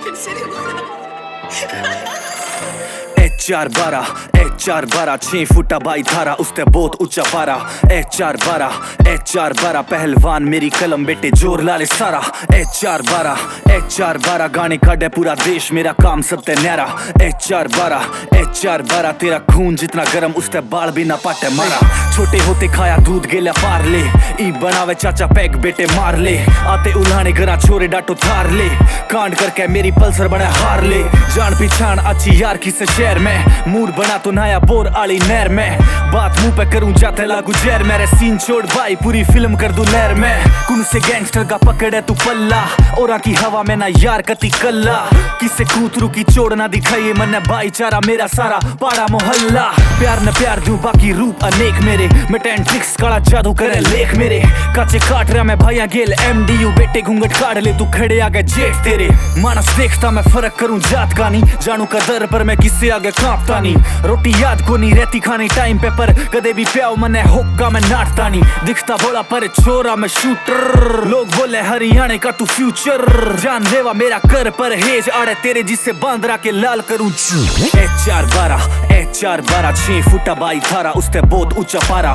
HR12 HR12 6 फुटा by धारा उसते बहुत ऊंचा पारा। HR12 पहलवान मेरी कलम बेटे जोर लाले सारा। HR12 गाने काटे पूरा देश मेरा काम सबते न्यारा। HR12 तेरा खून जितना गरम उसते बाल भी ना पाटे मारा। छोटे होते खाया दूध गेला पार ले ई बनावे चाचा पैक बेटे मार ले। आते उल्हाने गरा छोरे डाटो थार ले कांड करके मेरी पल्सर बना हार ले। जान पिछान अच्छी यार किसे शहर में मूड बना तो नया बोर आली नहर में। बात मुंह पे करूं जाते लागू जहर मेरे सीन छोड़ भाई पूरी फिल्म कर दूं लहर में। कौन से गैंगस्टर का पकड़े तू पल्ला और की हवा में ना यार कती कल्ला। किसे कूतरू की चोड़ ना दिखाइए मन भाईचारा मेरा सारा पाड़ा मोहल्ला। प्यार न प्यार दूं बाकी रूप अनेक मेरे मैं टेन ट्रिक्स काला जादू करे लेख मेरे। काचे काट रहा मैं भैया गेल MDU बेटे घूंघट काट ले तू खड़े आगे जेठ तेरे। मानस देखता मैं फर्क करूं जात का नहीं जानू कदर पर मैं किससे आगे कांपता नहीं। रोटी याद को नहीं रहती खाने टाइम पे पर कदे भी प्याओ मने हुक्का मैं नाटता नहीं। दिखता बोला पर छोरा मैं शूटर लोग बोले हरियाणा का तू फ्यूचर। जान लेवा मेरा कर पर हेज आड़े तेरे जिससे बांद्रा के लाल करूं। HR12 6 फुटा बाई धारा उसते बहुत ऊंचा पारा।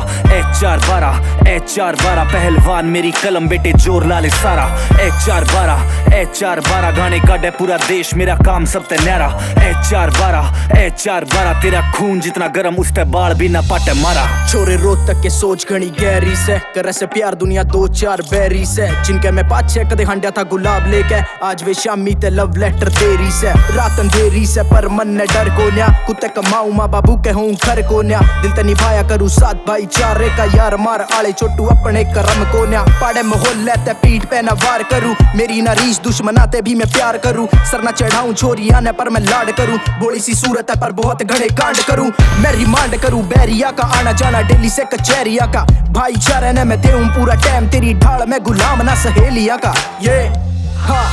HR12 पहलवान मेरी कलम बेटे जोर लाले सारा। HR12 गाने काटे पूरा देश मेरा काम सबते न्यारा। HR12 तेरा खून जितना गरम उसते बाल भी ना पाटे मारा। छोरे रोज तक के सोच घनी गहरी से करे से प्यार दुनिया 2-4 बैरी से। जिनके मैं पाछे कदे हंडिया था गुलाब लेके आज वे शामी ते लव लेटर तेरी से। रात अंधेरी से पर मन ने डर को न्या कुत्ते कमाऊ माँ बाबू के हूँ घर को न्या। दिल ते निभाया करूँ साथ भाईचारे का यार मार आले छोटू अपने करम को न्या। पाड़े मोहल्ले ते पीठ पे न वार करूँ मेरी ना रीस दुश्मनाते भी मैं प्यार करूँ। सर न चढ़ाऊं छोरी आने पर मैं लाड करूँ बोली सी सूरत है पर बहुत घने कांड करूँ। मैं रिमांड करूँ बैरिया का आना जाना डेली से कचहरिया का। भाईचारे ने मैं देऊं पूरा टाइम तेरी ढाल में गुलाम ना सहेलिया का। ये हाँ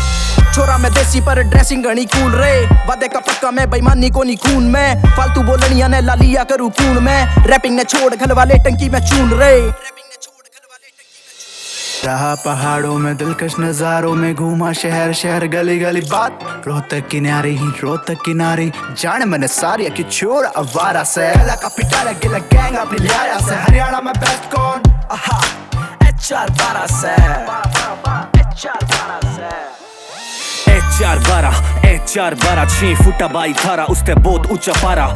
छोरा मैं देसी पर ड्रेसिंग घनी कूल रे। वादे का पक्का मैं बेईमानी को नहीं खून में। फालतू बोलनिया ने ला लिया करूँ खून में। रैपिंग ने छोड़ घल वाले टंकी में चून रे। रहा पहाड़ों में दिलकश नजारों में घूमा शहर शहर गली गली बात रोहतक किनारे ही रोहतक किनारे। जान मैंने सारी की छोड़ अवारा से का पिटारा गिला गैंग अपनी लिया से। हरियाणा में बेस्ट कौन HR12 से। HR12 6 फुटा बाई धारा उसते बहुत ऊंचा पारा।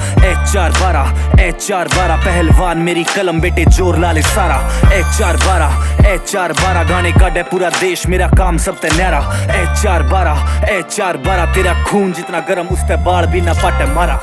HR12 पहलवान मेरी कलम बेटे जोर लाले सारा। HR12 गाने काटे पूरा देश मेरा काम सबते न्यारा। HR12 तेरा खून जितना गरम उसते बाल भी ना पाटे मारा।